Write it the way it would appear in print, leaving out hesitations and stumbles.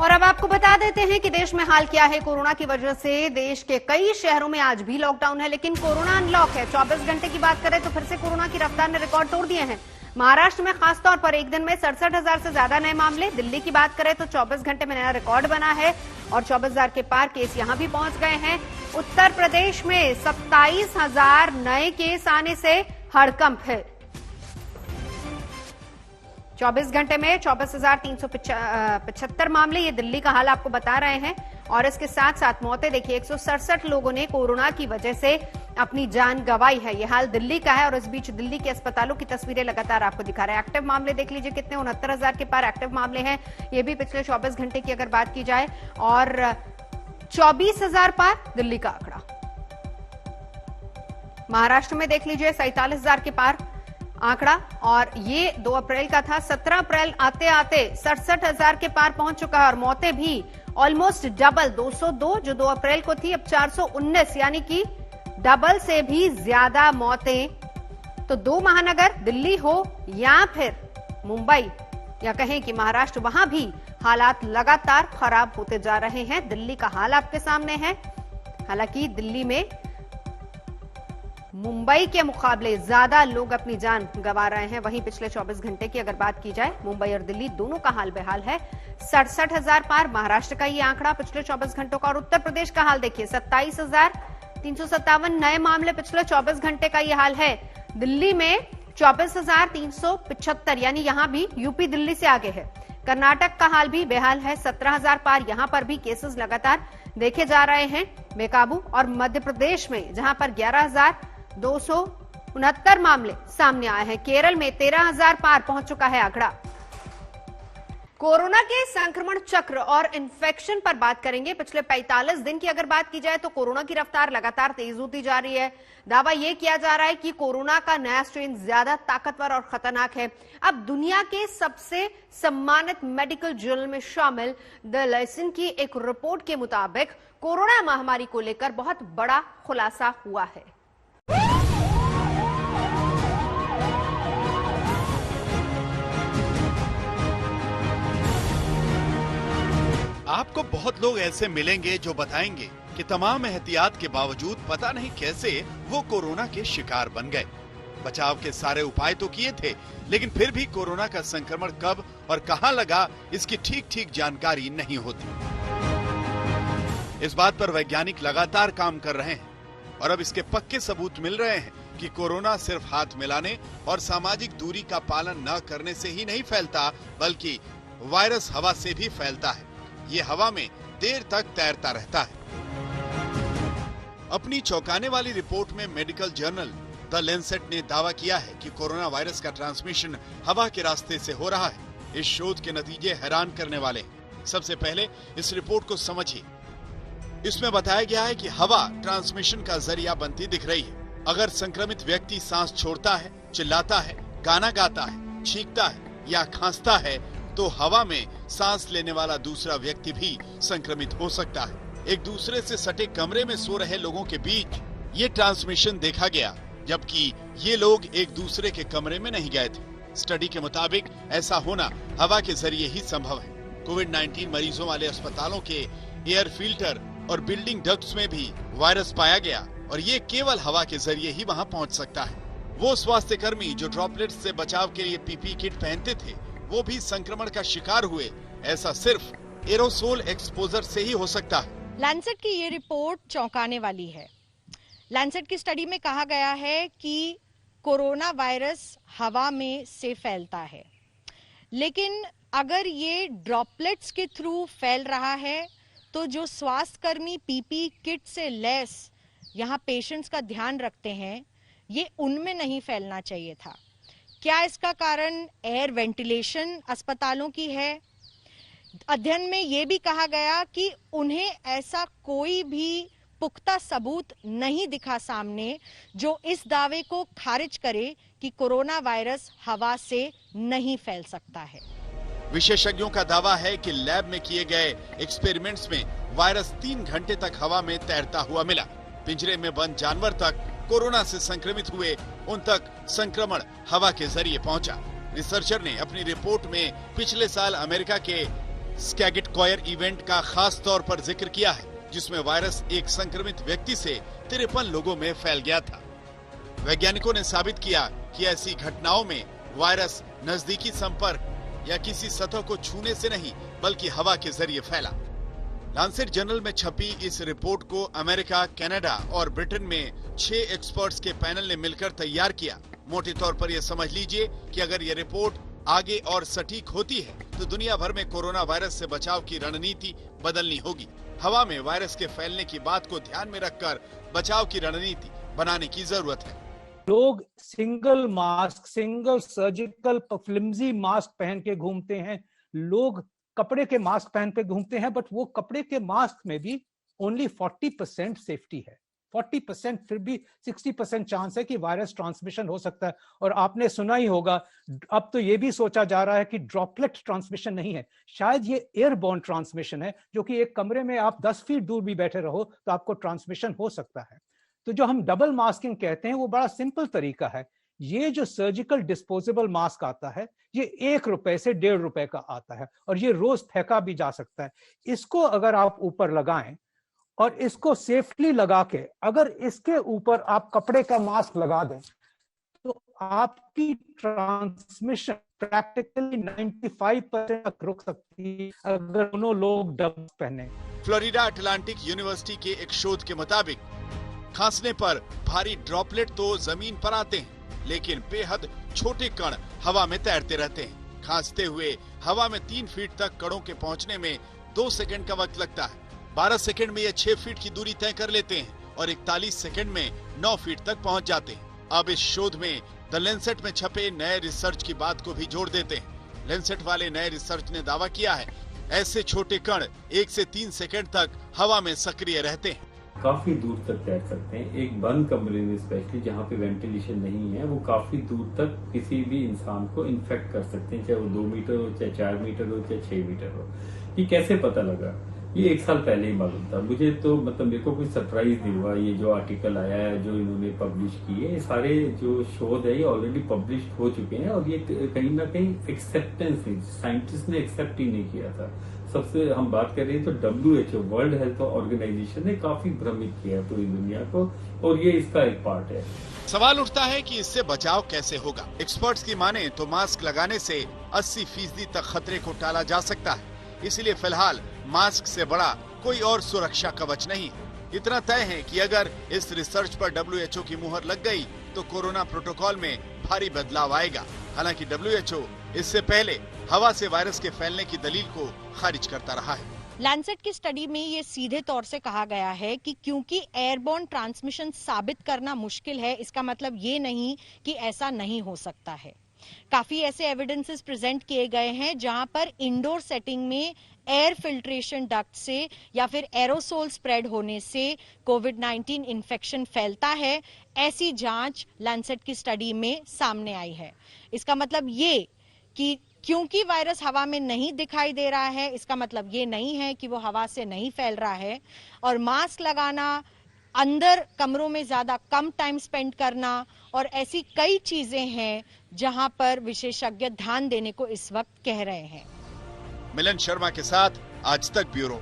और अब आपको बता देते हैं कि देश में हाल क्या है। कोरोना की वजह से देश के कई शहरों में आज भी लॉकडाउन है, लेकिन कोरोना अनलॉक है। 24 घंटे की बात करें तो फिर से कोरोना की रफ्तार ने रिकॉर्ड तोड़ दिए हैं। महाराष्ट्र में खासतौर पर एक दिन में 67,000 से ज्यादा नए मामले। दिल्ली की बात करें तो 24 घंटे में नया रिकॉर्ड बना है और 24,000 के पार केस यहां भी पहुंच गए हैं। उत्तर प्रदेश में 27,000 नए केस आने से हड़कंप है। 24 घंटे में 24,375 मामले, ये दिल्ली का हाल आपको बता रहे हैं। और इसके साथ साथ मौतें देखिए, 167 लोगों ने कोरोना की वजह से अपनी जान गंवाई है। ये हाल दिल्ली का है और इस बीच दिल्ली के अस्पतालों की तस्वीरें लगातार आपको दिखा रहे हैं। एक्टिव मामले देख लीजिए कितने, 69,000 के पार एक्टिव मामले हैं। ये भी पिछले 24 घंटे की अगर बात की जाए, और 24,000 पार दिल्ली का आंकड़ा। महाराष्ट्र में देख लीजिए 47,000 के पार आंकड़ा, और ये 2 अप्रैल का था। 17 अप्रैल आते आते 67,000 के पार पहुंच चुका है और मौतें भी ऑलमोस्ट डबल, 202 जो 2 अप्रैल को थी, अब 419, यानी कि डबल से भी ज्यादा मौतें। तो 2 महानगर दिल्ली हो या फिर मुंबई या कहें कि महाराष्ट्र, वहां भी हालात लगातार खराब होते जा रहे हैं। दिल्ली का हाल आपके सामने है। हालांकि दिल्ली में मुंबई के मुकाबले ज्यादा लोग अपनी जान गंवा रहे हैं। वहीं पिछले 24 घंटे की अगर बात की जाए, मुंबई और दिल्ली दोनों का हाल बेहाल है। 67,000 पार महाराष्ट्र का ये आंकड़ा पिछले 24 घंटों का। और उत्तर प्रदेश का हाल देखिए, 27,357 नए मामले पिछले 24 घंटे का ये हाल है। दिल्ली में 24,375, यानी यहां भी यूपी दिल्ली से आगे है। कर्नाटक का हाल भी बेहाल है, 17,000 पार। यहां पर भी केसेस लगातार देखे जा रहे हैं बेकाबू। और मध्य प्रदेश में जहां पर 11,269 मामले सामने आए हैं। केरल में 13,000 पार पहुंच चुका है आंकड़ा। कोरोना के संक्रमण चक्र और इन्फेक्शन पर बात करेंगे। पिछले 45 दिन की अगर बात की जाए तो कोरोना की रफ्तार लगातार तेज होती जा रही है। दावा यह किया जा रहा है कि कोरोना का नया स्ट्रेन ज्यादा ताकतवर और खतरनाक है। अब दुनिया के सबसे सम्मानित मेडिकल जर्नल में शामिल द लेसन की एक रिपोर्ट के मुताबिक कोरोना महामारी को लेकर बहुत बड़ा खुलासा हुआ है। आपको बहुत लोग ऐसे मिलेंगे जो बताएंगे कि तमाम एहतियात के बावजूद पता नहीं कैसे वो कोरोना के शिकार बन गए। बचाव के सारे उपाय तो किए थे, लेकिन फिर भी कोरोना का संक्रमण कब और कहां लगा, इसकी ठीक जानकारी नहीं होती। इस बात पर वैज्ञानिक लगातार काम कर रहे हैं और अब इसके पक्के सबूत मिल रहे हैं कि कोरोना सिर्फ हाथ मिलाने और सामाजिक दूरी का पालन न करने से ही नहीं फैलता, बल्कि वायरस हवा से भी फैलता है। ये हवा में देर तक तैरता रहता है। अपनी चौंकाने वाली रिपोर्ट में मेडिकल जर्नल द लैंसेट ने दावा किया है कि कोरोना वायरस का ट्रांसमिशन हवा के रास्ते से हो रहा है। इस शोध के नतीजे हैरान करने वाले हैं। सबसे पहले इस रिपोर्ट को समझिए। इसमें बताया गया है कि हवा ट्रांसमिशन का जरिया बनती दिख रही है। अगर संक्रमित व्यक्ति सांस छोड़ता है, चिल्लाता है, गाना गाता है, छींकता है या खांसता है, तो हवा में सांस लेने वाला दूसरा व्यक्ति भी संक्रमित हो सकता है। एक दूसरे से सटे कमरे में सो रहे लोगों के बीच ये ट्रांसमिशन देखा गया, जबकि ये लोग एक दूसरे के कमरे में नहीं गए थे। स्टडी के मुताबिक ऐसा होना हवा के जरिए ही संभव है। कोविड-19 मरीजों वाले अस्पतालों के एयर फिल्टर और बिल्डिंग डक्ट्स में भी वायरस पाया गया और ये केवल हवा के जरिए ही वहाँ पहुँच सकता है। वो स्वास्थ्य कर्मी जो ड्रॉपलेट्स से बचाव के लिए पीपी किट पहनते थे, वो भी संक्रमण का शिकार हुए। ऐसा सिर्फ एरोसोल एक्सपोजर से ही हो सकता है। लैंसेट की ये रिपोर्ट चौंकाने वाली है। लैंसेट की स्टडी में कहा गया है कि कोरोना वायरस हवा में से फैलता है, लेकिन अगर ये ड्रॉपलेट्स के थ्रू फैल रहा है तो जो स्वास्थ्यकर्मी पीपी किट से लैस यहाँ पेशेंट्स का ध्यान रखते हैं, ये उनमें नहीं फैलना चाहिए था। क्या इसका कारण एयर वेंटिलेशन अस्पतालों की है? अध्ययन में ये भी कहा गया कि उन्हें ऐसा कोई भी पुख्ता सबूत नहीं दिखा सामने जो इस दावे को खारिज करे कि कोरोना वायरस हवा से नहीं फैल सकता है। विशेषज्ञों का दावा है कि लैब में किए गए एक्सपेरिमेंट्स में वायरस 3 घंटे तक हवा में तैरता हुआ मिला। पिंजरे में बंद जानवर तक कोरोना से संक्रमित हुए, उन तक संक्रमण हवा के जरिए पहुंचा। रिसर्चर ने अपनी रिपोर्ट में पिछले साल अमेरिका के स्कैगिट कॉयर इवेंट का खास तौर पर जिक्र किया है, जिसमें वायरस एक संक्रमित व्यक्ति से 53 लोगों में फैल गया था। वैज्ञानिकों ने साबित किया कि ऐसी घटनाओं में वायरस नजदीकी संपर्क या किसी सतह को छूने से नहीं बल्कि हवा के जरिए फैला। लांसेट जर्नल में छपी इस रिपोर्ट को अमेरिका, कनाडा और ब्रिटेन में 6 एक्सपर्ट्स के पैनल ने मिलकर तैयार किया। मोटे तौर पर यह समझ लीजिए कि अगर यह रिपोर्ट आगे और सटीक होती है तो दुनिया भर में कोरोना वायरस से बचाव की रणनीति बदलनी होगी। हवा में वायरस के फैलने की बात को ध्यान में रखकर बचाव की रणनीति बनाने की जरूरत है। लोग single mask, single surgical flimsy mask पहन के घूमते हैं, लोग कपड़े के मास्क पहन के घूमते हैं, बट वो कपड़े के मास्क में भी ओनली 40% सेफ्टी है। 40% फिर भी 60% चांस है कि वायरस ट्रांसमिशन हो सकता है। और आपने सुना ही होगा, अब तो ये भी सोचा जा रहा है कि ड्रॉपलेट ट्रांसमिशन नहीं है, शायद ये एयरबोर्न ट्रांसमिशन है, जो कि एक कमरे में आप 10 फीट दूर भी बैठे रहो तो आपको ट्रांसमिशन हो सकता है। तो जो हम डबल मास्किंग कहते हैं वो बड़ा सिंपल तरीका है। ये जो सर्जिकल डिस्पोजेबल मास्क आता है, ये ₹1 से ₹1.5 का आता है और ये रोज फेंका भी जा सकता है। इसको अगर आप ऊपर लगाएं और इसको सेफली लगा के अगर इसके ऊपर आप कपड़े का मास्क लगा दें तो आपकी ट्रांसमिशन प्रैक्टिकली 95% तक रुक सकती है अगर दोनों लोग डबल पहने। फ्लोरिडा अटलांटिक यूनिवर्सिटी के एक शोध के मुताबिक खांसने पर भारी ड्रॉपलेट तो जमीन पर आते हैं, लेकिन बेहद छोटे कण हवा में तैरते रहते हैं। खांसते हुए हवा में 3 फीट तक कणों के पहुंचने में 2 सेकंड का वक्त लगता है। 12 सेकंड में ये 6 फीट की दूरी तय कर लेते हैं और 41 सेकंड में 9 फीट तक पहुंच जाते हैं। अब इस शोध में द लैंसेट में छपे नए रिसर्च की बात को भी जोड़ देते हैं। लैंसेट वाले नए रिसर्च ने दावा किया है, ऐसे छोटे कण 1 से 3 सेकंड तक हवा में सक्रिय रहते हैं। काफी दूर तक तैर सकते हैं। एक बंद कमरे में स्पेशली जहाँ पे वेंटिलेशन नहीं है, वो काफी दूर तक किसी भी इंसान को इन्फेक्ट कर सकते हैं, चाहे वो 2 मीटर हो, चाहे 4 मीटर हो, चाहे 6 मीटर हो। ये कैसे पता लगा? ये 1 साल पहले ही मालूम था मुझे, तो मतलब मेरे को कोई सरप्राइज नहीं हुआ। ये जो आर्टिकल आया है, जो इन्होंने पब्लिश किए, सारे जो शोध है ये ऑलरेडी पब्लिश हो चुके हैं और ये कहीं ना कहीं एक्सेप्टेंस नहीं, साइंटिस्ट ने एक्सेप्ट ही नहीं किया था। सबसे हम बात कर रहे हैं तो WHO वर्ल्ड हेल्थ ऑर्गेनाइजेशन ने काफी भ्रमित किया है पूरी दुनिया को, और ये इसका एक पार्ट है। सवाल उठता है कि इससे बचाव कैसे होगा। एक्सपर्ट्स की माने तो मास्क लगाने से 80% तक खतरे को टाला जा सकता है। इसलिए फिलहाल मास्क से बड़ा कोई और सुरक्षा कवच नहीं। इतना तय है कि अगर इस रिसर्च पर WHO की मुहर लग गई तो कोरोना प्रोटोकॉल में भारी बदलाव आएगा। हालांकि WHO इससे पहले हवा से वायरस के फैलने की दलील को खारिज करता रहा है। लैंसेट की स्टडी में ये सीधे तौर से कहा गया है कि क्योंकि एयरबोर्न ट्रांसमिशन साबित करना मुश्किल है, इसका मतलब ये नहीं कि ऐसा नहीं हो सकता है। काफी ऐसे एविडेंसेस प्रेजेंट किए गए हैं जहां पर इंडोर सेटिंग में एयर फिल्ट्रेशन डक्ट से या फिर एरोसोल स्प्रेड होने से कोविड-19 इन्फेक्शन फैलता है। ऐसी जांच लैंसेट की स्टडी में सामने आई है। इसका मतलब ये कि क्योंकि वायरस हवा में नहीं दिखाई दे रहा है, इसका मतलब ये नहीं है कि वो हवा से नहीं फैल रहा है। और मास्क लगाना, अंदर कमरों में ज्यादा कम टाइम स्पेंड करना और ऐसी कई चीजें हैं जहां पर विशेषज्ञ ध्यान देने को इस वक्त कह रहे हैं। मिलन शर्मा के साथ आज तक ब्यूरो।